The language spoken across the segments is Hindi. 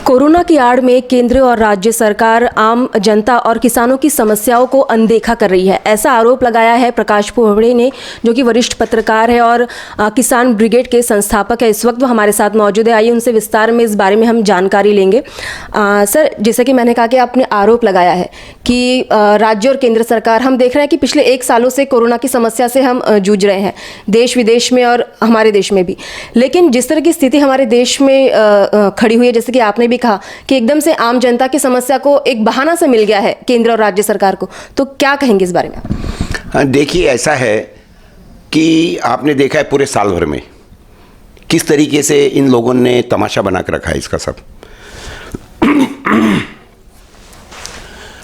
कोरोना की आड़ में केंद्र और राज्य सरकार आम जनता और किसानों की समस्याओं को अनदेखा कर रही है, ऐसा आरोप लगाया है प्रकाश पोहड़े ने, जो कि वरिष्ठ पत्रकार है और किसान ब्रिगेड के संस्थापक है। इस वक्त वो हमारे साथ मौजूद है। आइए उनसे विस्तार में इस बारे में हम जानकारी लेंगे। सर, जैसे कि मैंने कहा कि आपने आरोप लगाया है कि राज्य और केंद्र सरकार, हम देख रहे हैं कि पिछले 1 सालों से कोरोना की समस्या से हम जूझ रहे हैं, देश विदेश में और हमारे देश में भी। लेकिन जिस तरह की स्थिति हमारे देश में खड़ी हुई है, जैसे कि आपने भी कहा कि एकदम से आम जनता की समस्या को एक बहाना से मिल गया है केंद्र और राज्य सरकार को, तो क्या कहेंगे इस बारे में आप? हाँ, देखिए, ऐसा है कि आपने देखा है पूरे साल भर में किस तरीके से इन लोगों ने तमाशा बना के रखा है इसका सब।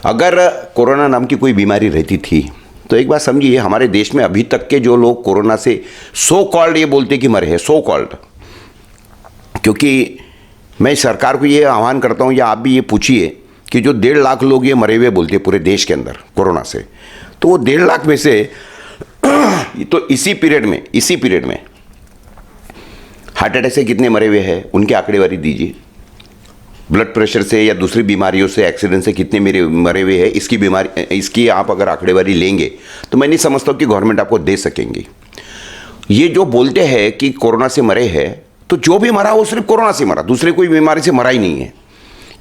अगर कोरोना नाम की कोई बीमारी रहती थी तो एक बात समझिए, हमारे देश में अभी तक के जो लोग कोरोना से सो कॉल्ड ये बोलते कि मरे हैं, सो कॉल्ड, क्योंकि मैं सरकार को ये आह्वान करता हूँ या आप भी ये पूछिए कि जो 1.5 लाख लोग ये मरे हुए बोलते हैं पूरे देश के अंदर कोरोना से, तो वो 1.5 लाख में से तो इसी पीरियड में हार्ट अटैक से कितने मरे हुए हैं उनकी आंकड़ेवारी दीजिए, ब्लड प्रेशर से या दूसरी बीमारियों से, एक्सीडेंट से कितने मरे हुए हैं, इसकी आप अगर आंकड़ेवारी लेंगे तो मैं नहीं समझता हूँ कि गवर्नमेंट आपको दे सकेंगी। ये जो बोलते हैं कि कोरोना से मरे हैं, तो जो भी मरा वो सिर्फ कोरोना से मरा, दूसरे कोई बीमारी से मरा ही नहीं है।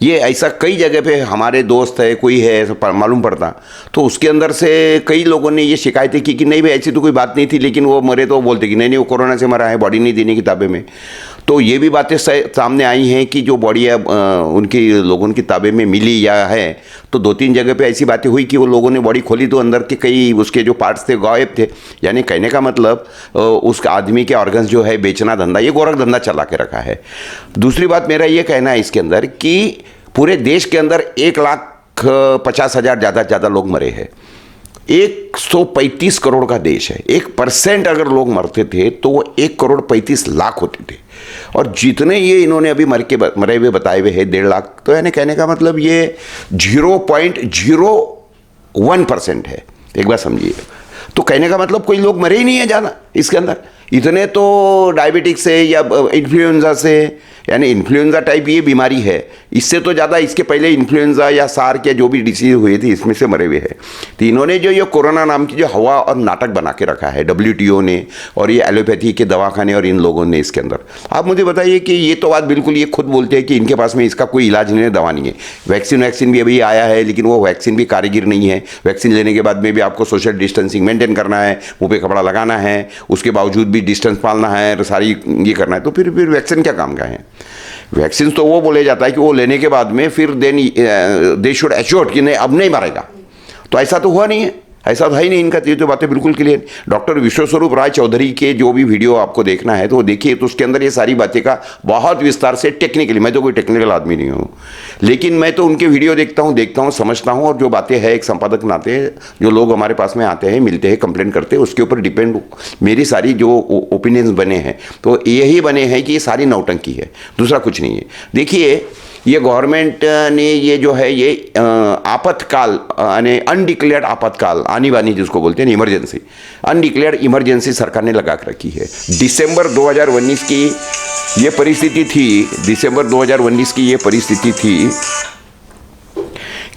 ये ऐसा कई जगह पे हमारे दोस्त है, कोई है, ऐसा मालूम पड़ता, तो उसके अंदर से कई लोगों ने ये शिकायतें की कि नहीं भाई ऐसी तो कोई बात नहीं थी, लेकिन वो मरे तो वो बोलते कि नहीं वो कोरोना से मरा है, बॉडी नहीं देने किताबे में। तो ये भी बातें सामने आई हैं कि जो बॉडी है उनकी लोगों की ताबे में मिली या है, तो 2-3 जगह पे ऐसी बातें हुई कि वो लोगों ने बॉडी खोली तो अंदर के कई उसके जो पार्ट्स थे गायब थे। यानी कहने का मतलब उस आदमी के ऑर्गन्स जो है बेचना धंधा, ये गोरख धंधा चला के रखा है। दूसरी बात मेरा ये कहना है इसके अंदर कि पूरे देश के अंदर 1,50,000 ज़्यादा लोग मरे हैं। 135 करोड़ का देश है, 1% अगर लोग मरते थे तो वो 1,35,00,000 होते थे। और जितने ये इन्होंने अभी मरे हुए बताए हुए हैं 1.5 लाख, तो यानी कहने का मतलब ये 0.01% है। एक बात समझिए, तो कहने का मतलब कोई लोग मरे ही नहीं है ज़्यादा इसके अंदर। इतने तो डायबिटिक से या इन्फ्लुएंजा से, यानी इन्फ्लुएंजा टाइप ये बीमारी है, इससे तो ज़्यादा इसके पहले इन्फ्लुएंजा या सार्क या जो भी डिसीज हुई थी इसमें से मरे हुए हैं। तो इन्होंने जो ये कोरोना नाम की जो हवा और नाटक बना के रखा है WTO ने और ये एलोपैथी के दवाखाने और इन लोगों ने इसके अंदर, आप मुझे बताइए कि ये तो बात बिल्कुल ये खुद बोलते हैं कि इनके पास में इसका कोई इलाज नहीं है, दवा नहीं है। वैक्सीन भी अभी आया है, लेकिन वो वैक्सीन भी कारीगर नहीं है। वैक्सीन लेने के बाद में भी आपको सोशल डिस्टेंसिंग मेंटेन करना है, मुँह पे कपड़ा लगाना है, उसके बावजूद भी डिस्टेंस पालना है, सारी ये करना है, तो फिर वैक्सीन क्या काम का है? वैक्सीन तो वो बोले जाता है कि वो लेने के बाद में फिर दे शुड एश्योर्ड कि नहीं अब नहीं मरेगा, तो ऐसा तो हुआ नहीं है, ऐसा तो है ही नहीं इनका। ये तो बातें बिल्कुल क्लियर। डॉक्टर विश्वस्वरूप राय चौधरी के जो भी वीडियो आपको देखना है तो वो देखिए, तो उसके अंदर ये सारी बातें का बहुत विस्तार से टेक्निकली, मैं तो कोई टेक्निकल आदमी नहीं हूँ, लेकिन मैं तो उनके वीडियो देखता हूँ, समझता हूँ, और जो बातें हैं एक संपादक नाते जो लोग हमारे पास में आते हैं, मिलते हैं, कंप्लेन करते हैं, उसके ऊपर डिपेंड मेरी सारी जो ओपिनियंस बने हैं, तो यही बने हैं कि ये सारी नौटंकी है, दूसरा कुछ नहीं है। देखिए, ये गवर्नमेंट ने ये जो है ये आपातकाल यानी अनडिक्लेयर्ड आपातकाल, आनी बानी जिसको बोलते हैं, इमरजेंसी, अनडिक्लेयर्ड इमरजेंसी सरकार ने लगा के रखी है। दिसंबर 2019 की ये परिस्थिति थी, दिसंबर 2019 की ये परिस्थिति थी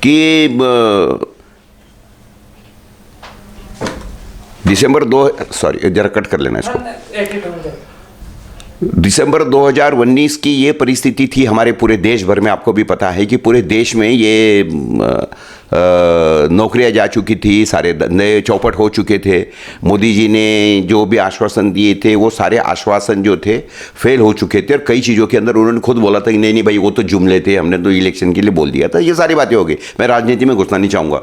कि जरा कट कर लेना इसको। दिसंबर 2019 की ये परिस्थिति थी हमारे पूरे देश भर में। आपको भी पता है कि पूरे देश में ये नौकरियां जा चुकी थी, सारे धंधे चौपट हो चुके थे। मोदी जी ने जो भी आश्वासन दिए थे वो सारे आश्वासन जो थे फेल हो चुके थे, और कई चीज़ों के अंदर उन्होंने खुद बोला था कि नहीं भाई वो तो जुमले थे, हमने तो इलेक्शन के लिए बोल दिया था। ये सारी बातें हो गई, मैं राजनीति में घुसना नहीं चाहूँगा,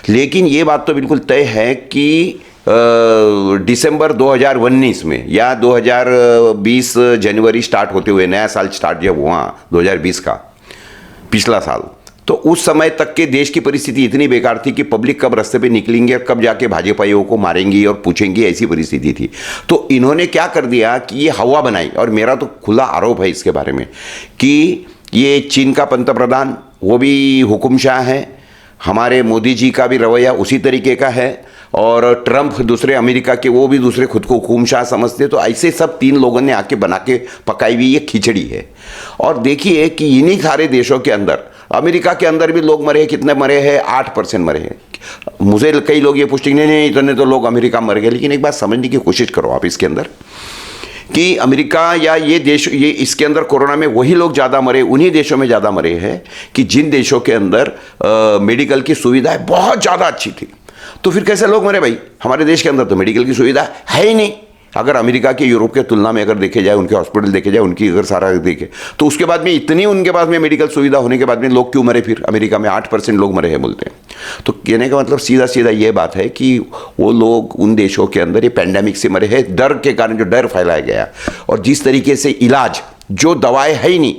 लेकिन ये बात तो बिल्कुल तय है कि दिसंबर 2019 में या 2020 जनवरी स्टार्ट होते हुए, नया साल स्टार्ट जब हुआ 2020 का पिछला साल, तो उस समय तक के देश की परिस्थिति इतनी बेकार थी कि पब्लिक कब रास्ते पे निकलेंगे और कब जाके भाजपाइयों को मारेंगी और पूछेंगी, ऐसी परिस्थिति थी। तो इन्होंने क्या कर दिया कि ये हवा बनाई, और मेरा तो खुला आरोप है इसके बारे में कि ये चीन का पंतप्रधान वो भी हुकुमशाह है, हमारे मोदी जी का भी रवैया उसी तरीके का है, और ट्रंप दूसरे अमेरिका के, वो भी दूसरे खुद को हुकुमशाह समझते। तो ऐसे सब तीन लोगों ने आके बना के पकाई हुई ये खिचड़ी है। और देखिए कि इन्हीं सारे देशों के अंदर, अमेरिका के अंदर भी लोग मरे हैं, कितने मरे हैं? 8% मरे हैं। मुझे कई लोग ये पूछते नहीं इतने तो लोग अमेरिका मर गए, लेकिन एक बात समझने की कोशिश करो आप इसके अंदर कि अमेरिका या ये देश, ये इसके अंदर कोरोना में वही लोग ज़्यादा मरे, उन्हीं देशों में ज़्यादा मरे हैं कि जिन देशों के अंदर मेडिकल की सुविधाएं बहुत ज़्यादा अच्छी थी। तो फिर कैसे लोग मरे भाई? हमारे देश के अंदर तो मेडिकल की सुविधा है ही नहीं। अगर अमेरिका के, यूरोप के तुलना में अगर देखे जाए, उनके हॉस्पिटल देखे जाए, उनकी अगर सारा देखे, तो उसके बाद में इतनी उनके पास में मेडिकल सुविधा होने के बाद में लोग क्यों मरे? फिर अमेरिका में 8% लोग मरे हैं बोलते हैं। तो कहने का मतलब सीधा सीधा ये बात है कि वो लोग उन देशों के अंदर ये पैंडेमिक से मरे हैं, डर के कारण, जो डर फैलाया गया। और जिस तरीके से इलाज, जो दवाएं है ही नहीं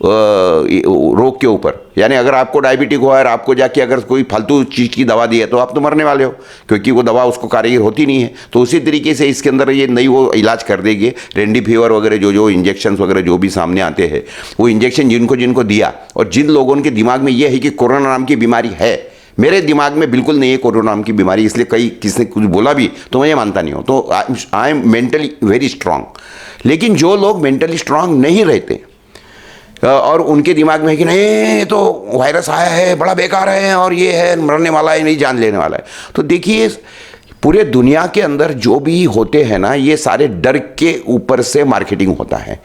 रोग के ऊपर, यानी अगर आपको डायबिटिक हुआ है और आपको जाके अगर कोई फालतू चीज़ की दवा दी है तो आप तो मरने वाले हो, क्योंकि वो दवा उसको कारीगर होती नहीं है। तो उसी तरीके से इसके अंदर ये नई वो इलाज कर देगी, रेमडेसिविर वगैरह जो इंजेक्शन वगैरह जो भी सामने आते हैं, वो इंजेक्शन जिनको जिनको दिया, और जिन लोगों के दिमाग में ये है कि कोरोना नाम की बीमारी है, मेरे दिमाग में बिल्कुल नहीं है कोरोना नाम की बीमारी, इसलिए कई किसने कुछ बोला भी तो मैं ये मानता नहीं हूँ। तो I am mentally very strong. लेकिन जो लोग मेंटली स्ट्रांग नहीं रहते और उनके दिमाग में है कि नहीं तो वायरस आया है, बड़ा बेकार है, और ये है, मरने वाला है, नहीं जान लेने वाला है। तो देखिए पूरे दुनिया के अंदर जो भी होते हैं ना, ये सारे डर के ऊपर से मार्केटिंग होता है।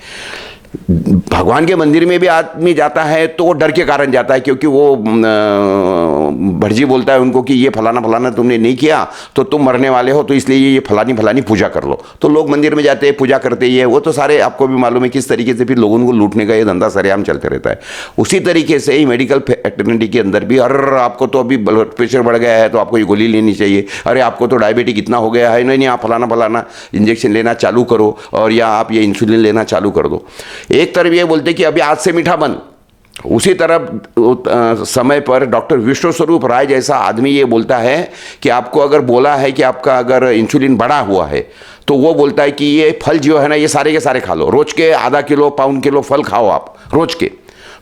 भगवान के मंदिर में भी आदमी जाता है तो वो डर के कारण जाता है, क्योंकि वो भटजी बोलता है उनको कि ये फलाना फलाना तुमने नहीं किया तो तुम मरने वाले हो, तो इसलिए ये फलानी फलानी पूजा कर लो। तो लोग मंदिर में जाते हैं, पूजा करते ही है। वो तो सारे आपको भी मालूम है किस तरीके से फिर लोगों को लूटने का ये धंधा सरेआम चलते रहता है। उसी तरीके से ही मेडिकल फैटर्निटी के अंदर भी, अरे आपको तो अभी ब्लड प्रेशर बढ़ गया है तो आपको ये गोली लेनी चाहिए, अरे आपको तो डायबिटिक इतना हो गया है, नहीं आप फलाना फलाना इंजेक्शन लेना चालू करो, और या आप ये इंसुलिन लेना चालू कर दो। एक तरफ ये बोलते कि अभी आज से मीठा बंद, उसी तरफ समय पर डॉक्टर विश्वस्वरूप राय जैसा आदमी ये बोलता है कि आपको अगर बोला है कि आपका अगर इंसुलिन बढ़ा हुआ है तो वो बोलता है कि ये फल जो है ना, ये सारे के सारे खा लो, रोज के आधा किलो पाउंड किलो फल खाओ आप रोज के।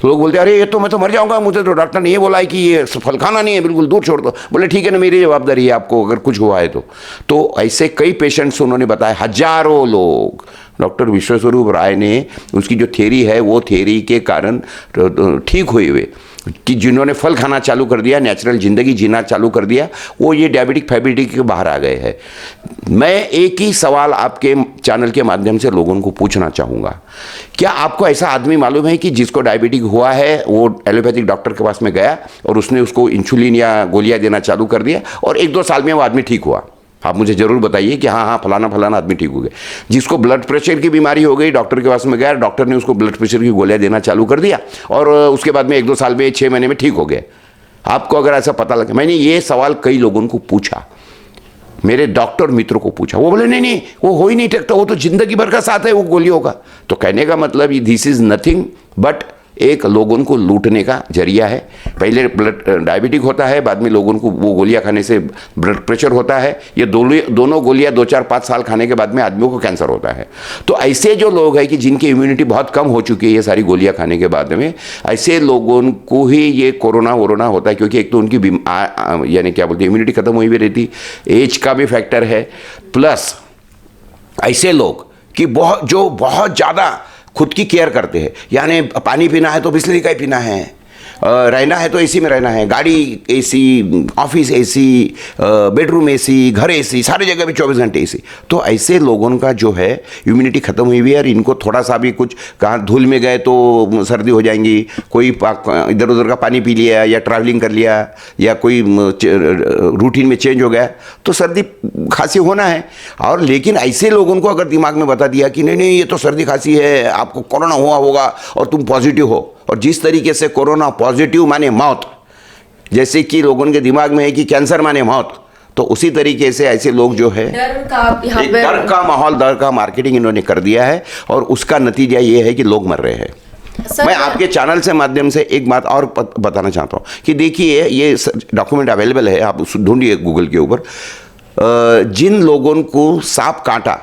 लोग बोलते हैं अरे ये तो मैं तो मर जाऊंगा, मुझे तो डॉक्टर ने ये बोला है कि ये फल खाना नहीं है, बिल्कुल दूर छोड़ दो। बोले ठीक है ना, मेरी जवाबदारी है आपको अगर कुछ हुआ है तो ऐसे कई पेशेंट्स उन्होंने बताया, हजारों लोग। डॉक्टर विश्वस्वरूप राय ने उसकी जो थ्योरी है वो थ्योरी के कारण ठीक हुए हुए कि जिन्होंने फल खाना चालू कर दिया, नेचुरल ज़िंदगी जीना चालू कर दिया, वो ये डायबिटिक फैबिटिक के बाहर आ गए हैं। मैं एक ही सवाल आपके चैनल के माध्यम से लोगों को पूछना चाहूँगा, क्या आपको ऐसा आदमी मालूम है कि जिसको डायबिटिक हुआ है वो एलोपैथिक डॉक्टर के पास में गया और उसने उसको इंसुलिन या गोलियाँ देना चालू कर दिया और 1-2 साल में वो आदमी ठीक हुआ? आप मुझे ज़रूर बताइए कि हाँ फलाना फलाना आदमी ठीक हो गया। जिसको ब्लड प्रेशर की बीमारी हो गई, डॉक्टर के पास में गया, डॉक्टर ने उसको ब्लड प्रेशर की गोलियां देना चालू कर दिया और उसके बाद में 1-2 साल में 6 महीने में ठीक हो गए। आपको अगर ऐसा पता लगे, मैंने ये सवाल कई लोगों को पूछा, मेरे डॉक्टर मित्रों को पूछा, वो बोले नहीं वो हो ही नहीं सकता, वो तो जिंदगी भर का साथ है वो गोलियों का। तो कहने का मतलब दिस इज नथिंग बट एक लोगों को लूटने का जरिया है। पहले ब्लड डायबिटिक होता है, बाद में लोगों को वो गोलियां खाने से ब्लड प्रेशर होता है, ये दोनों गोलियां 2-4-5 साल खाने के बाद में आदमियों को कैंसर होता है। तो ऐसे जो लोग हैं कि जिनकी इम्यूनिटी बहुत कम हो चुकी है ये सारी गोलियां खाने के बाद में, ऐसे लोगों को ही ये कोरोना वोरोना होता है, क्योंकि एक तो उनकी यानी क्या बोलते हैं इम्यूनिटी खत्म हुई भी रहती, एज का भी फैक्टर है, प्लस ऐसे लोग कि बहुत ज़्यादा खुद की केयर करते हैं, यानी पानी पीना है तो बिस्लरी का ही पीना है, रहना है तो एसी में रहना है, गाड़ी AC, office AC, bedroom AC, घर एसी, सारी जगह भी 24 घंटे एसी। तो ऐसे लोगों का जो है इम्यूनिटी खत्म हुई हुई है और इनको थोड़ा सा भी कुछ कहाँ धूल में गए तो सर्दी हो जाएंगी, कोई इधर उधर का पानी पी लिया या ट्रैवलिंग कर लिया या कोई रूटीन में चेंज हो गया तो सर्दी खांसी होना है। और लेकिन ऐसे लोगों को अगर दिमाग में बता दिया कि नहीं ये तो सर्दी खांसी है, आपको कोरोना हुआ होगा और तुम पॉजिटिव हो, और जिस तरीके से कोरोना पॉजिटिव माने मौत, जैसे कि लोगों के दिमाग में है कि कैंसर माने मौत, तो उसी तरीके से ऐसे लोग जो है डर का माहौल, डर का मार्केटिंग इन्होंने कर दिया है और उसका नतीजा ये है कि लोग मर रहे हैं। मैं आपके चैनल से माध्यम से एक बात और बताना चाहता हूँ कि देखिए ये डॉक्यूमेंट अवेलेबल है, आप ढूंढिए गूगल के ऊपर, जिन लोगों को सांप काटा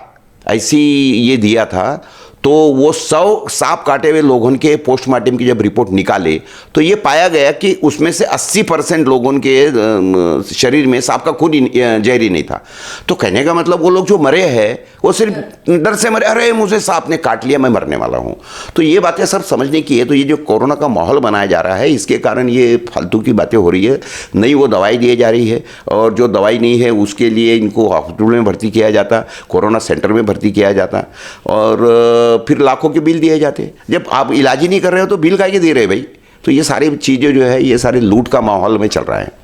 ऐसी ये दिया था तो वो 100 सांप काटे हुए लोगों के पोस्टमार्टम की जब रिपोर्ट निकाले तो ये पाया गया कि उसमें से 80% लोगों के शरीर में सांप का खून जहरी नहीं था। तो कहने का मतलब वो लोग जो मरे हैं वो सिर्फ डर से मरे, अरे मुझे सांप ने काट लिया मैं मरने वाला हूँ। तो ये बातें सब समझने की है। तो ये जो कोरोना का माहौल बनाया जा रहा है इसके कारण ये फालतू की बातें हो रही है। नहीं वो दवाई दी जा रही है और जो दवाई नहीं है उसके लिए इनको हॉस्पिटल में भर्ती किया जाता, कोरोना सेंटर में भर्ती किया जाता और फिर लाखों के बिल दिए जाते। जब आप इलाज ही नहीं कर रहे हो तो बिल काहे के दे रहे भाई। तो ये सारी चीज़ें जो है ये सारे लूट का माहौल में चल रहा है।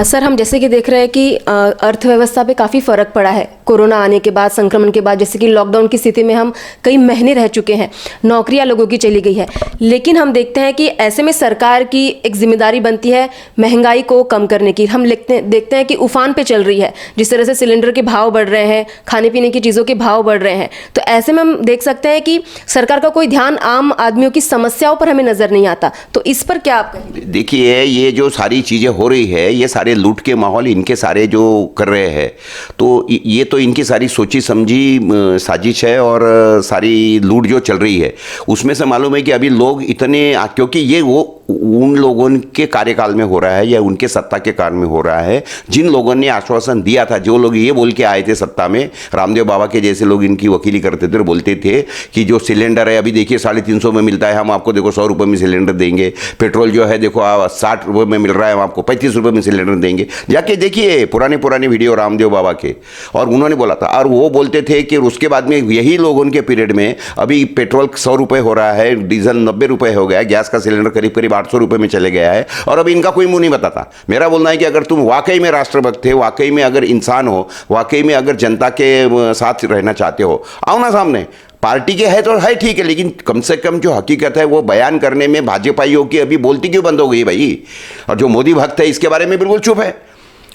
सर हम जैसे कि देख रहे हैं कि अर्थव्यवस्था पे काफ़ी फ़र्क पड़ा है कोरोना आने के बाद, संक्रमण के बाद। जैसे कि लॉकडाउन की स्थिति में हम कई महीने रह चुके हैं, नौकरियां लोगों की चली गई है, लेकिन हम देखते हैं कि ऐसे में सरकार की एक जिम्मेदारी बनती है महंगाई को कम करने की। हम देखते हैं कि उफान पे चल रही है, जिस तरह से सिलेंडर के भाव बढ़ रहे हैं, खाने पीने की चीज़ों के भाव बढ़ रहे हैं। तो ऐसे में हम देख सकते हैं कि सरकार का कोई ध्यान आम आदमियों की समस्याओं पर हमें नज़र नहीं आता। तो इस पर क्या आप कहेंगे? देखिए ये जो सारी चीज़ें हो रही है ये सारे लूट के माहौल इनके सारे जो कर रहे हैं तो ये तो इनकी सारी सोची समझी साजिश है और सारी लूट जो चल रही है उसमें से मालूम है कि अभी लोग इतने, क्योंकि ये वो उन लोगों के कार्यकाल में हो रहा है या उनके सत्ता के काल में हो रहा है जिन लोगों ने आश्वासन दिया था। जो लोग ये बोल के आए थे सत्ता में, रामदेव बाबा के जैसे लोग इनकी वकीली करते थे और बोलते थे कि जो सिलेंडर है अभी देखिए 350 में मिलता है, हम आपको देखो 100 रुपये में सिलेंडर देंगे। पेट्रोल जो है देखो 60 रुपये में मिल रहा है, हम आपको 35 रुपये में सिलेंडर देंगे। जाके देखिए पुराने वीडियो रामदेव बाबा के, और उन्होंने बोला था। और वो बोलते थे कि उसके बाद में यही लोगों के पीरियड में अभी पेट्रोल 100 रुपये हो रहा है, डीजल 90 रुपये हो गया, गैस का सिलेंडर करीब 800 रुपये में चले गया है और अभी इनका कोई मुंह नहीं बताता। मेरा बोलना है कि अगर तुम वाकई में राष्ट्रभक्त थे, वाकई में अगर इंसान हो, वाकई में अगर जनता के साथ रहना चाहते हो, आओ ना सामने। पार्टी के है तो है ठीक है, लेकिन कम से कम जो हकीकत है वो बयान करने में भाजपाइयों की अभी बोलती क्यों बंद हो गई भाई। और जो मोदी भक्त है इसके बारे में बिल्कुल चुप है।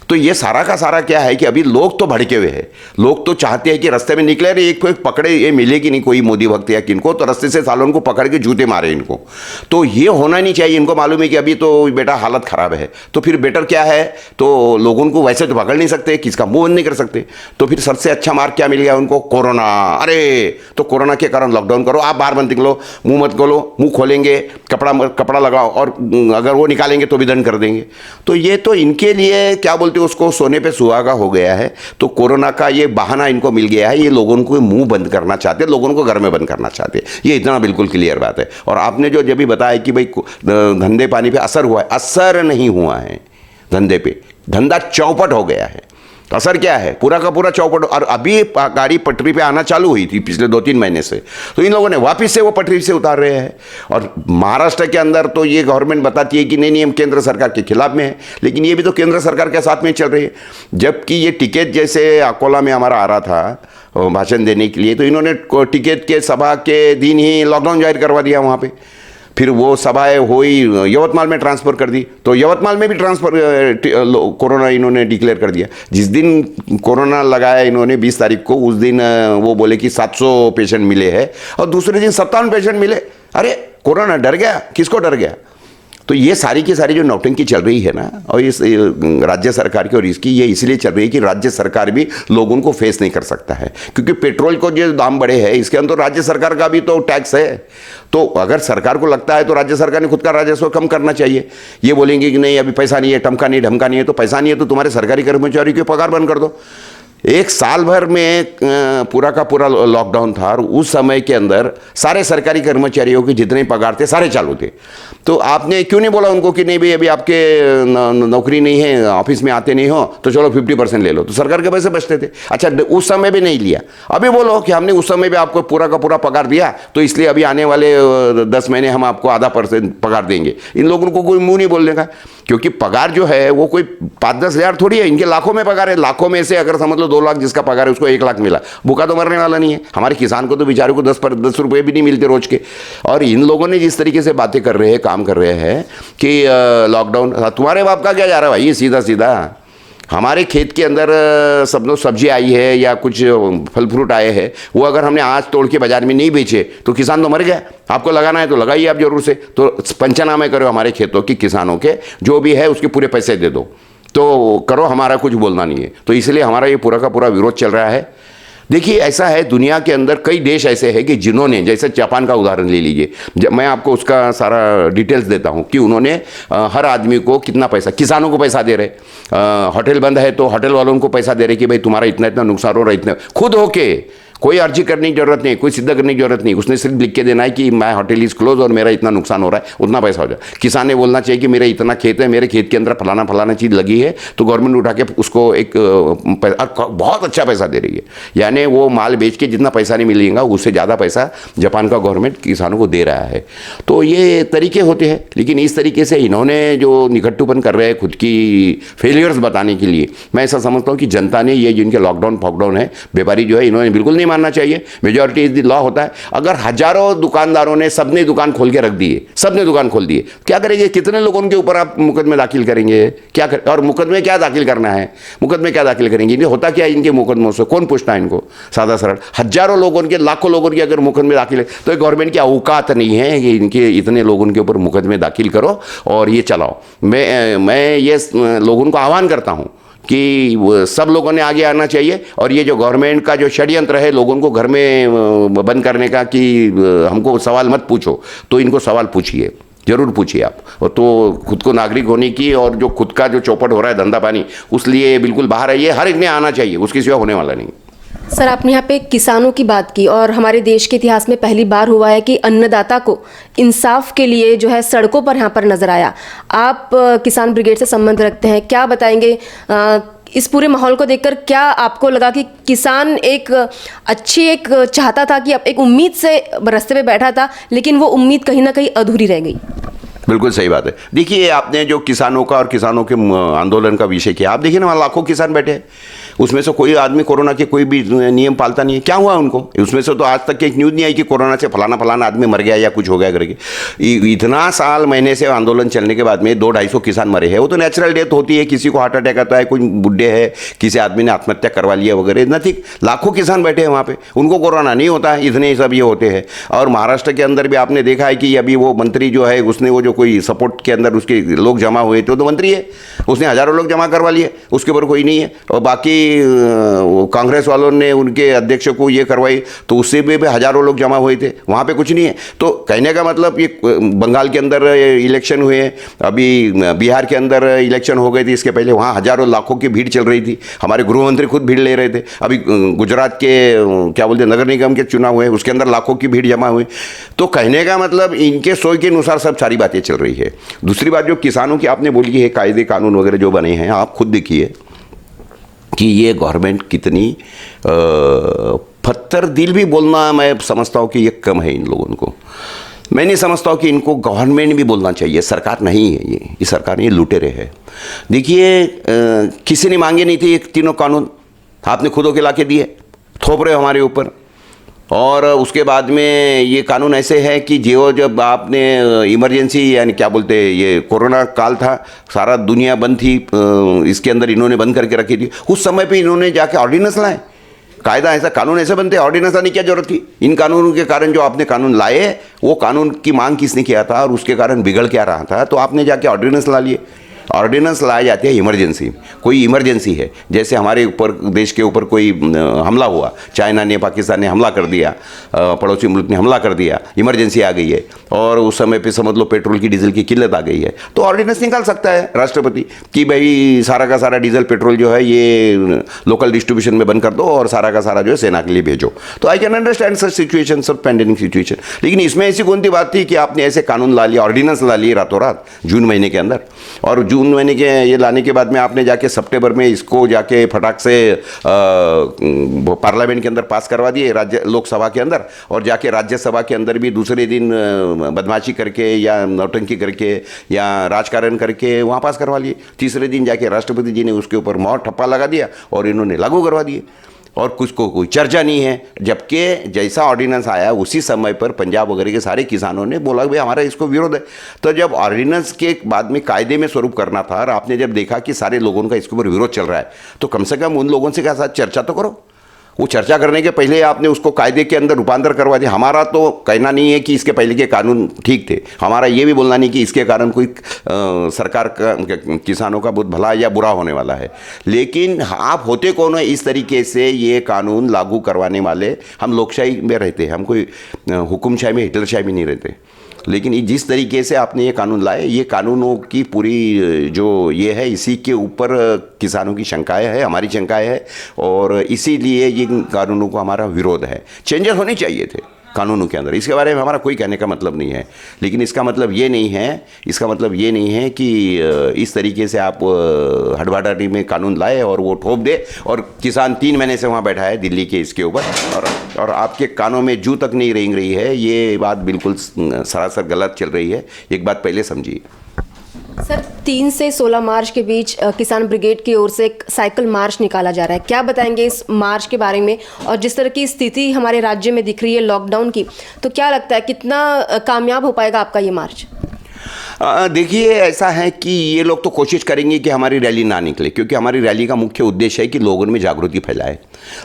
तो ये सारा का सारा क्या है कि अभी लोग तो भड़के हुए हैं। लोग तो चाहते हैं कि रास्ते में निकले, अरे एक पकड़े, ये मिलेगी नहीं कोई मोदी भक्त या किनको, तो रास्ते से सालों को पकड़ के जूते मारे इनको। तो ये होना नहीं चाहिए। इनको मालूम है कि अभी तो बेटा हालत खराब है, तो फिर बेटर क्या है, तो लोगों को वैसे तो पकड़ नहीं सकते, किसका मुंह बंद नहीं कर सकते। तो फिर सबसे अच्छा मार्ग क्या मिल गया उनको, कोरोना। अरे तो कोरोना के कारण लॉकडाउन करो, आप बाहर मत निकलो, मुंह मत खोलो, मुंह खोलेंगे कपड़ा लगाओ और अगर वो निकालेंगे तो भी दंड कर देंगे। तो ये तो इनके लिए क्या बोलते हैं उसको, सोने पे सुहागा हो गया है। तो कोरोना का ये बहाना इनको मिल गया है, ये लोगों को मुंह बंद करना चाहते हैं, लोगों को घर में बंद करना चाहते हैं। ये इतना बिल्कुल क्लियर बात है। और आपने जो जब भी बताया कि भाई धंधे पानी पे असर हुआ है, असर नहीं हुआ है धंधे पे, धंधा चौपट हो गया है। असर क्या है, पूरा का पूरा चौपट। और अभी गाड़ी पटरी पे आना चालू हुई थी पिछले 2-3 महीने से, तो इन लोगों ने वापस से वो पटरी से उतार रहे हैं। और महाराष्ट्र के अंदर तो ये गवर्नमेंट बताती है कि नहीं हम केंद्र सरकार के खिलाफ में है, लेकिन ये भी तो केंद्र सरकार के साथ में चल रही है। जबकि ये टिकट जैसे अकोला में हमारा आ रहा था भाषण देने के लिए, तो इन्होंने टिकट के सभा के दिन ही लॉकडाउन जाहिर करवा दिया वहाँ पर। फिर वो सभाएं हुई, यवतमाल में ट्रांसफ़र कर दी, तो यवतमाल में भी कोरोना इन्होंने डिक्लेयर कर दिया। जिस दिन कोरोना लगाया इन्होंने 20 तारीख को, उस दिन वो बोले कि 700 पेशेंट मिले हैं और दूसरे दिन 57 पेशेंट मिले। अरे कोरोना डर गया, किसको डर गया। तो ये सारी की सारी जो नौटंकी चल रही है ना, और इस राज्य सरकार की और इसकी, ये इसलिए चल रही है कि राज्य सरकार भी लोगों को फेस नहीं कर सकता है, क्योंकि पेट्रोल को जो दाम बढ़े हैं इसके अंदर राज्य सरकार का भी तो टैक्स है। तो अगर सरकार को लगता है तो राज्य सरकार ने खुद का राजस्व कम करना चाहिए। ये बोलेंगे कि नहीं अभी पैसा नहीं है, टमका नहीं ढमका नहीं है, तो पैसा नहीं है तो तुम्हारे सरकारी कर्मचारी के पगार बंद कर दो। 1 साल भर में पूरा का पूरा लॉकडाउन था और उस समय के अंदर सारे सरकारी कर्मचारियों के जितने पगार थे सारे चालू थे। तो आपने क्यों नहीं बोला उनको कि नहीं भाई अभी आपके नौकरी नहीं है, ऑफिस में आते नहीं हो, तो चलो 50% ले लो, तो सरकार के पैसे बचते थे। अच्छा उस समय भी नहीं लिया, अभी बोलो कि हमने उस समय भी आपको पूरा का पूरा पगार दिया, तो इसलिए अभी आने वाले 10 महीने हम आपको आधा % पगार देंगे। इन लोगों को कोई मुंह नहीं बोलने का, क्योंकि पगार जो है वो कोई 5-10 हज़ार थोड़ी है, इनके लाखों में पगार है। लाखों में से अगर समझ लो 2 लाख जिसका पगार है उसको 1 लाख मिला, भूखा तो मरने वाला नहीं है। हमारे किसान को तो बेचारे को 10 रुपये भी नहीं मिलते रोज के। और इन लोगों ने जिस तरीके से बातें कर रहे हैं, काम कर रहे हैं कि लॉकडाउन, तुम्हारे बाप का क्या जा रहा है भाई, सीधा सीधा हमारे खेत के अंदर सब्जी आई है या कुछ फल फ्रूट आए हैं, वो अगर हमने आज तोड़ के बाजार में नहीं बेचे तो किसान तो मर गया। आपको लगाना है तो लगाइए आप जरूर से, तो पंचनामे करो हमारे खेतों की, किसानों के जो भी है उसके पूरे पैसे दे दो, तो करो, हमारा कुछ बोलना नहीं है। तो इसलिए हमारा ये पूरा का पूरा विरोध चल रहा है। देखिए ऐसा है, दुनिया के अंदर कई देश ऐसे हैं कि जिन्होंने, जैसे जापान का उदाहरण ले लीजिए, मैं आपको उसका सारा डिटेल्स देता हूँ कि उन्होंने हर आदमी को कितना पैसा, किसानों को पैसा दे रहे, होटल बंद है तो होटल वालों को पैसा दे रहे कि भाई तुम्हारा इतना इतना नुकसान हो रहा है, इतना खुद होके, कोई अर्जी करने की जरूरत नहीं, कोई सिद्ध करने की जरूरत नहीं, उसने सिर्फ लिख के देना है कि माय होटल इज क्लोज और मेरा इतना नुकसान हो रहा है, उतना पैसा हो जाए। किसान ने बोलना चाहिए कि मेरे इतना खेत है, मेरे खेत के अंदर फलाना फलाना चीज़ लगी है, तो गवर्नमेंट उठा के उसको एक बहुत अच्छा पैसा दे रही है, यानी वो माल बेच के जितना पैसा नहीं मिलेगा उससे ज़्यादा पैसा जापान का गवर्नमेंट किसानों को दे रहा है। तो ये तरीके होते हैं, लेकिन इस तरीके से इन्होंने जो निकट्टूपन कर रहे हैं खुद की फेलियर्स बताने के लिए, मैं ऐसा समझता हूँ कि जनता ने ये जिनके लॉकडाउन फॉकडाउन है, व्यापारी जो है, इन्होंने बिल्कुल नहीं मानना चाहिए। मेजॉरिटी इज द लॉ होता है। अगर हजारों दुकानदारों ने सबने दुकान खोल के रख दिए, सबने दुकान खोल दिए, क्या करेंगे? कितने लोगों के ऊपर आप मुकदमे दाखिल करेंगे? क्या कर, और मुकदमे क्या दाखिल करना है? मुकदमे क्या दाखिल करेंगे? इन्हें होता क्या इनके मुकदमों से? कौन पूछता है इनको? सादा सरल हजारों लोगों के, लाखों लोगों के अगर मुकदमे दाखिल है तो गवर्नमेंट की औकात नहीं है कि इनके इतने लोगों के ऊपर मुकदमे दाखिल करो और ये चलाओ। मैं ये लोगों को आह्वान करता हूँ कि सब लोगों ने आगे आना चाहिए, और ये जो गवर्नमेंट का जो षड्यंत्र है लोगों को घर में बंद करने का कि हमको सवाल मत पूछो, तो इनको सवाल पूछिए, जरूर पूछिए आप। और तो खुद को नागरिक होने की और जो खुद का जो चौपट हो रहा है धंधा पानी, उस लिए बिल्कुल बाहर आइए, हर एक ने आना चाहिए, उसकी सिवा होने वाला नहीं। सर, आपने यहाँ पे किसानों की बात की, और हमारे देश के इतिहास में पहली बार हुआ है कि अन्नदाता को इंसाफ के लिए जो है सड़कों पर यहाँ पर नजर आया। आप किसान ब्रिगेड से संबंध रखते हैं, क्या बताएंगे इस पूरे माहौल को देखकर? क्या आपको लगा कि किसान एक चाहता था कि अब एक उम्मीद से रास्ते पे बैठा था, लेकिन वो उम्मीद कहीं ना कहीं अधूरी रह गई? बिल्कुल सही बात है। देखिए, आपने जो किसानों का और किसानों के आंदोलन का विषय किया, आप देखिए ना, वहाँ लाखों किसान बैठे हैं, उसमें से कोई आदमी कोरोना के कोई भी नियम पालता नहीं है। क्या हुआ उनको? उसमें से तो आज तक की एक न्यूज़ नहीं आई कि कोरोना से फलाना फलाना आदमी मर गया या कुछ हो गया करके। इतना साल महीने से आंदोलन चलने के बाद में 200-250 किसान मरे हैं। वो तो नेचुरल डेथ होती है, किसी को हार्ट अटैक आता है, कोई बुढ़े है, किसी आदमी ने आत्महत्या करवा लिया वगैरह, नथिंग। लाखों किसान बैठे हैं वहाँ पे, उनको कोरोना नहीं होता है, इतने सब ये होते हैं। और महाराष्ट्र के अंदर भी आपने देखा है कि अभी वो मंत्री जो है, उसने वो जो कोई सपोर्ट के अंदर उसके लोग जमा हुए थे, तो मंत्री है, उसने हजारों लोग जमा करवा लिए, उसके ऊपर कोई नहीं है। और बाकी कांग्रेस वालों ने उनके अध्यक्ष को ये करवाई, तो उससे भी हजारों लोग जमा हुए थे, वहाँ पे कुछ नहीं है। तो कहने का मतलब, ये बंगाल के अंदर इलेक्शन हुए, अभी बिहार के अंदर इलेक्शन हो गए थे, इसके पहले वहाँ हजारों लाखों की भीड़ चल रही थी, हमारे गृह मंत्री खुद भीड़ ले रहे थे। अभी गुजरात के क्या बोलते नगर निगम के चुनाव हुए, उसके अंदर लाखों की भीड़ जमा हुई। तो कहने का मतलब, इनके सोच के अनुसार सब सारी बातें चल रही है। दूसरी बात जो किसानों की आपने बोली है, कायदे कानून वगैरह जो बने हैं, आप खुद देखिए कि ये गवर्नमेंट कितनी पत्थर दिल भी बोलना, मैं समझता हूँ कि ये कम है इन लोगों को। मैं नहीं समझता हूँ कि इनको गवर्नमेंट भी बोलना चाहिए, सरकार नहीं है ये सरकार, ये लुटेरे है। देखिए, किसी ने मांगे नहीं थे ये तीनों कानून, आपने खुद होके ला के दिए, थोप रहे हो हमारे ऊपर। और उसके बाद में ये कानून ऐसे है कि जब आपने इमरजेंसी, यानी क्या बोलते हैं, ये कोरोना काल था, सारा दुनिया बंद थी, इसके अंदर इन्होंने बंद करके रखी थी, उस समय पे इन्होंने जाके ऑर्डिनेंस लाए। कायदा ऐसा, कानून ऐसे बनते, ऑर्डिनेंस लाने की क्या जरूरत थी? इन कानूनों के कारण जो आपने कानून लाए, वो कानून की मांग किसने किया था और उसके कारण बिगड़ क्या रहा था? तो आपने जाके ऑर्डिनेंस ला लिए। ऑर्डिनेंस लाए जाते हैं इमरजेंसी, कोई इमरजेंसी है, जैसे हमारे ऊपर, देश के ऊपर कोई हमला हुआ, चाइना ने, पाकिस्तान ने हमला कर दिया, पड़ोसी मुल्क ने हमला कर दिया, इमरजेंसी आ गई है, और उस समय पे समझ लो पेट्रोल की, डीजल की किल्लत आ गई है, तो ऑर्डिनेंस निकाल सकता है राष्ट्रपति कि भाई सारा का सारा डीजल पेट्रोल जो है ये लोकल डिस्ट्रीब्यूशन में बंद कर दो और सारा का सारा जो है सेना के लिए भेजो। तो I can understand such situation, सब पेंडिंग सिचुएशन। लेकिन इसमें ऐसी कौन सी बात थी कि आपने ऐसे कानून ला लिया, ऑर्डिनेंस ला लिए रातों रात जून महीने के अंदर? और जून महीने के ये लाने के बाद में आपने जाके सितंबर में इसको जाके फटाक से पार्लियामेंट के अंदर पास करवा दिए, राज्य लोकसभा के अंदर, और जाके राज्यसभा के अंदर भी दूसरे दिन बदमाशी करके या नौटंकी करके या राजकारण करके वहाँ पास करवा लिए। तीसरे दिन जाके राष्ट्रपति जी ने उसके ऊपर मोहर ठप्पा लगा दिया और इन्होंने लागू करवा दिए, और कुछ को कोई चर्चा नहीं है। जबकि जैसा ऑर्डिनेंस आया उसी समय पर पंजाब वगैरह के सारे किसानों ने बोला भाई हमारा इसको विरोध है। तो जब ऑर्डिनेंस के बाद में कायदे में स्वरूप करना था और आपने जब देखा कि सारे लोगों का इसके ऊपर विरोध चल रहा है, तो कम से कम उन लोगों से के साथ चर्चा तो करो। वो चर्चा करने के पहले आपने उसको कायदे के अंदर रूपांतर करवा दिया। हमारा तो कहना नहीं है कि इसके पहले के कानून ठीक थे, हमारा ये भी बोलना नहीं कि इसके कारण कोई सरकार का किसानों का बहुत भला या बुरा होने वाला है। लेकिन आप होते कौन है इस तरीके से ये कानून लागू करवाने वाले? हम लोकशाही में रहते हैं, हम कोई हुकुमशाही में, हिटलरशाही में नहीं रहते। लेकिन जिस तरीके से आपने ये कानून लाए, ये कानूनों की पूरी जो ये है, इसी के ऊपर किसानों की शंकाएं है, हमारी शंकाएं है, और इसीलिए ये कानूनों को हमारा विरोध है। चेंजेस होने चाहिए थे कानूनों के अंदर, इसके बारे में हमारा कोई कहने का मतलब नहीं है। लेकिन इसका मतलब ये नहीं है कि इस तरीके से आप हड़बड़ाहटी में कानून लाए और वो ठोक दे, और किसान 3 महीने से वहाँ बैठा है दिल्ली के इसके ऊपर, और आपके कानों में जू तक नहीं रेंग रही है। ये बात बिल्कुल सरासर गलत चल रही है, एक बात पहले समझिए। सर, 3 से 16 मार्च के बीच किसान ब्रिगेड की ओर से एक साइकिल मार्च निकाला जा रहा है, क्या बताएंगे इस मार्च के बारे में? और जिस तरह की स्थिति हमारे राज्य में दिख रही है लॉकडाउन की, तो क्या लगता है कितना कामयाब हो पाएगा आपका ये मार्च? देखिए, ऐसा है कि ये लोग तो कोशिश करेंगे कि हमारी रैली ना निकले, क्योंकि हमारी रैली का मुख्य उद्देश्य है कि लोगों में जागृति फैलाए।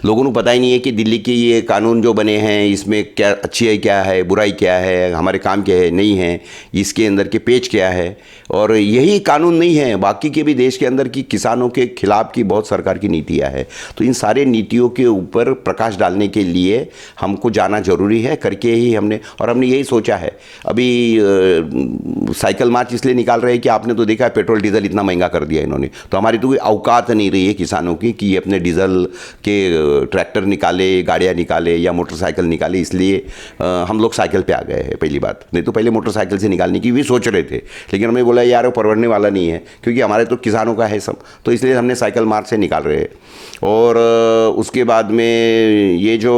लोगों को पता ही नहीं है कि दिल्ली के ये कानून जो बने हैं, इसमें क्या अच्छी है, क्या है बुराई, क्या है हमारे काम क्या है नहीं है, इसके अंदर के पेच क्या है। और यही कानून नहीं है, बाकी के भी देश के अंदर की किसानों के खिलाफ की बहुत सरकार की नीतियाँ है। तो इन सारे नीतियों के ऊपर प्रकाश डालने के लिए हमको जाना जरूरी है, करके ही हमने यही सोचा है। अभी साइकिल मार्च इसलिए निकाल रहे हैं कि आपने तो देखा है पेट्रोल डीजल इतना महंगा कर दिया इन्होंने, तो हमारी तो कोई औकात नहीं रही है किसानों की कि ये अपने डीजल के ट्रैक्टर निकाले, गाड़ियाँ निकाले या मोटरसाइकिल निकाले। इसलिए हम लोग साइकिल पे आ गए हैं, पहली बात। नहीं तो पहले मोटरसाइकिल से निकालने की भी सोच रहे थे, लेकिन हमने बोला यार वो परवड़ने वाला नहीं है, क्योंकि हमारे तो किसानों का है सब, तो इसलिए हमने साइकिल मार्च से निकाल रहे हैं। और उसके बाद में ये जो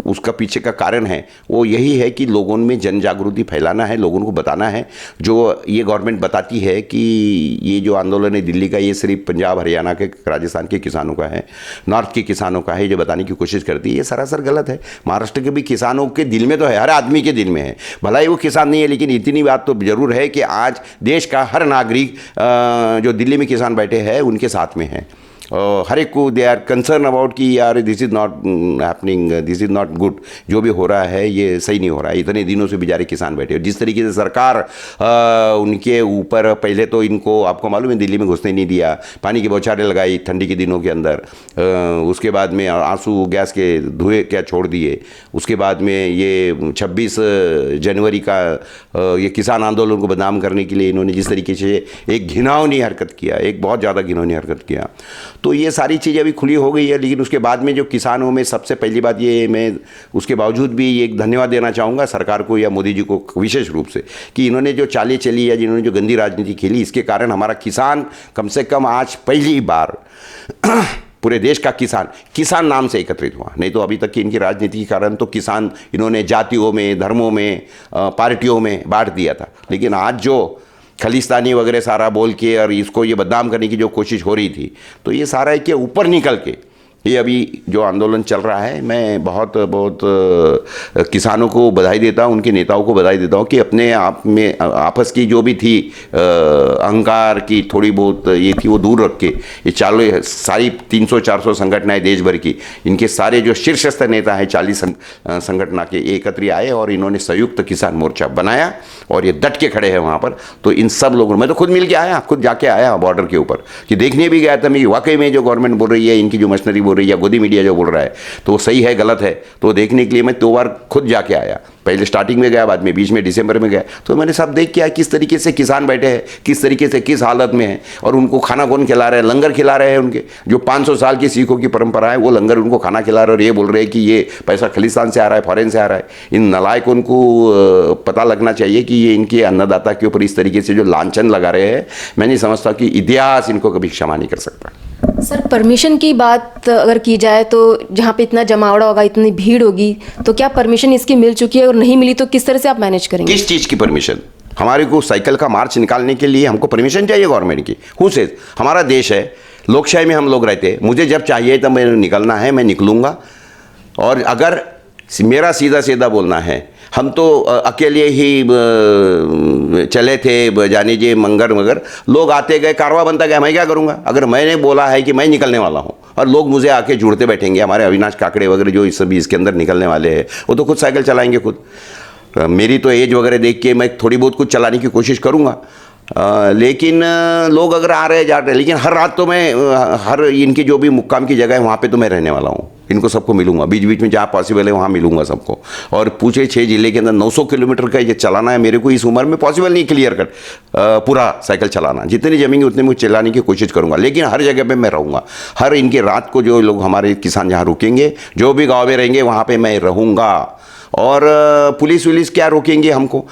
उसका पीछे का कारण है वो यही है कि लोगों में जन जागृति फैलाना है, लोगों को बताना है। जो ये गवर्नमेंट बताती है कि ये जो आंदोलन है दिल्ली का, ये सिर्फ पंजाब, हरियाणा के, राजस्थान के किसानों का है, नॉर्थ के किसानों का है, जो बताने की कोशिश करती है, ये सरासर गलत है। महाराष्ट्र के भी किसानों के दिल में तो है, हर आदमी के दिल में है, भला ही वो किसान नहीं है, लेकिन इतनी बात तो जरूर है कि आज देश का हर नागरिक जो दिल्ली में किसान बैठे हैं उनके साथ में है। हर एक को दे आर कंसर्न अबाउट कि यार this is not happening, this is not good, जो भी हो रहा है ये सही नहीं हो रहा है। इतने दिनों से बेचारे किसान बैठे, और जिस तरीके से सरकार उनके ऊपर, पहले तो इनको आपको मालूम है दिल्ली में घुसने नहीं दिया, पानी की बौछारें लगाई ठंडी के दिनों के अंदर, उसके बाद में आंसू गैस के धुएँ क्या छोड़ दिए, उसके बाद में ये 26 जनवरी का ये किसान आंदोलन को बदनाम करने के लिए इन्होंने जिस तरीके से एक घिनौनी हरकत किया, एक बहुत ज़्यादा घिनौनी हरकत किया, तो ये सारी चीज़ें अभी खुली हो गई है। लेकिन उसके बाद में जो किसानों में सबसे पहली बात ये, मैं उसके बावजूद भी एक धन्यवाद देना चाहूँगा सरकार को या मोदी जी को विशेष रूप से, कि इन्होंने जो चालें चली या जिन्होंने जो गंदी राजनीति खेली, इसके कारण हमारा किसान कम से कम आज पहली बार पूरे देश का किसान नाम से एकत्रित हुआ। नहीं तो अभी तक की इनकी राजनीति के कारण तो किसान इन्होंने जातियों में, धर्मों में, पार्टियों में बांट दिया था। लेकिन आज जो खालिस्तानी वगैरह सारा बोल के और इसको ये बदनाम करने की जो कोशिश हो रही थी, तो ये सारा है कि ऊपर निकल के ये अभी जो आंदोलन चल रहा है, मैं बहुत किसानों को बधाई देता हूँ, उनके नेताओं को बधाई देता हूँ कि अपने आप में आपस की जो भी थी अहंकार की थोड़ी बहुत ये थी, वो दूर रख के ये चारों सारी 300-400 संगठनाएं देश भर की, इनके सारे जो शीर्षस्थ नेता हैं 40 संगठन के एकत्रित आए और इन्होंने संयुक्त किसान मोर्चा बनाया और ये डट के खड़े हैं वहाँ पर। तो इन सब लोगों, मैं तो खुद मिल के आया, खुद जाके आया बॉर्डर के ऊपर, कि देखने भी गया था मैं वाकई में जो गवर्नमेंट बोल रही है, इनकी जो मशीनरी बोल रही है या गोदी मीडिया जो बोल रहा है, तो वो सही है गलत है, तो देखने के लिए मैं 2 बार खुद जाके आया। पहले स्टार्टिंग में गया, बाद में बीच में दिसंबर में गया, तो मैंने सब देख के आया किस तरीके से किसान बैठे हैं, किस तरीके से किस हालत में है, और उनको खाना कौन खिला रहे हैं, लंगर खिला रहे हैं। उनके जो 500 साल की सिखों की परंपरा है, वो लंगर उनको खाना खिला रहे हैं, और ये बोल रहे हैं कि ये पैसा खालिस्तान से आ रहा है, फॉरेन से आ रहा है। इन नलायकों को पता लगना चाहिए कि ये इनके अन्नदाता के ऊपर इस तरीके से जो लांछन लगा रहे हैं, मैं नहीं समझता कि इतिहास इनको कभी क्षमा नहीं कर सकता। सर, परमिशन की बात अगर की जाए तो जहाँ पे इतना जमावड़ा होगा, इतनी भीड़ होगी, तो क्या परमिशन इसकी मिल चुकी है, और नहीं मिली तो किस तरह से आप मैनेज करेंगे? किस चीज़ की परमिशन? हमारे को साइकिल का मार्च निकालने के लिए हमको परमिशन चाहिए गवर्नमेंट की? Who says? हमारा देश है, लोकशाही में हम लोग रहते हैं, मुझे जब चाहिए तब मैं निकलना है, मैं निकलूँगा। और अगर मेरा सीधा सीधा बोलना है, हम तो अकेले ही चले थे, जाने जे मगर लोग आते गए, कारवा बनता गया, मैं क्या करूँगा? अगर मैंने बोला है कि मैं निकलने वाला हूँ, और लोग मुझे आके जुड़ते बैठेंगे, हमारे अविनाश काकड़े वगैरह जो इस सभी इसके अंदर निकलने वाले हैं वो तो खुद साइकिल चलाएंगे खुद। मेरी तो एज वगैरह देख के मैं थोड़ी बहुत कुछ चलाने की कोशिश करूँगा, लेकिन लोग अगर आ रहे जा रहे हैं, लेकिन हर रात तो मैं हर इनकी जो भी मुक्काम की जगह है वहाँ पे तो मैं रहने वाला हूँ, इनको सबको मिलूंगा, बीच बीच में जहाँ पॉसिबल है वहाँ मिलूंगा सबको। और पूछे 6 जिले के अंदर 900 किलोमीटर का ये चलाना है मेरे को, इस उम्र में पॉसिबल नहीं क्लियर कट पूरा साइकिल चलाना, जितनी जमेंगे उतने मुझे चलाने की कोशिश करूंगा, लेकिन हर जगह पे मैं रहूँगा। हर इनके रात को जो लोग हमारे किसान जहाँ रुकेंगे, जो भी गाँव में रहेंगे वहाँ पर मैं रहूँगा। और पुलिस वुलिस क्या रोकेंगे हमको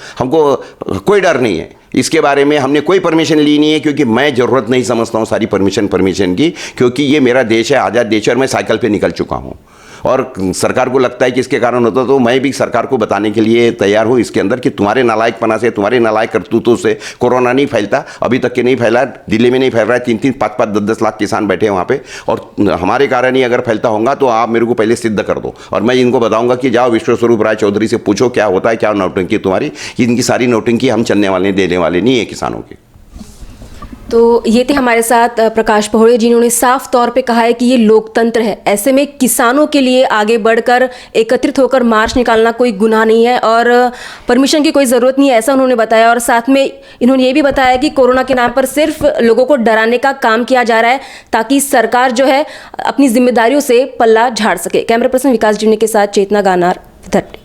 कोई डर नहीं है, इसके बारे में हमने कोई परमिशन ली नहीं है, क्योंकि मैं ज़रूरत नहीं समझता हूँ सारी परमिशन की, क्योंकि ये मेरा देश है, आज़ाद देश है और मैं साइकिल पे निकल चुका हूँ। और सरकार को लगता है कि इसके कारण होता, तो मैं भी सरकार को बताने के लिए तैयार हूँ इसके अंदर कि तुम्हारे नालायकपना से, तुम्हारे नालायक करतूतों से कोरोना नहीं फैलता, अभी तक के नहीं फैला, दिल्ली में नहीं फैल रहा है, 3-3, 5-5, 10-10 लाख किसान बैठे हैं वहाँ पे, और हमारे कारण ही अगर फैलता होगा तो आप मेरे को पहले सिद्ध कर दो, और मैं इनको बताऊंगा कि जाओ विश्वस्वरूप राय चौधरी से पूछो क्या होता है, क्या नौटंकी तुम्हारी, इनकी सारी नौटंकी हम चलने वाले देने वाले नहीं है किसानों के। तो ये थे हमारे साथ प्रकाश पहोड़े, जिन्होंने साफ तौर पे कहा है कि ये लोकतंत्र है, ऐसे में किसानों के लिए आगे बढ़कर एकत्रित होकर मार्च निकालना कोई गुनाह नहीं है और परमिशन की कोई ज़रूरत नहीं है, ऐसा उन्होंने बताया। और साथ में इन्होंने ये भी बताया कि कोरोना के नाम पर सिर्फ लोगों को डराने का काम किया जा रहा है ताकि सरकार जो है अपनी जिम्मेदारियों से पल्ला झाड़ सके। कैमरा पर्सन विकास जिमनी के साथ चेतना गानार, धन्यवाद।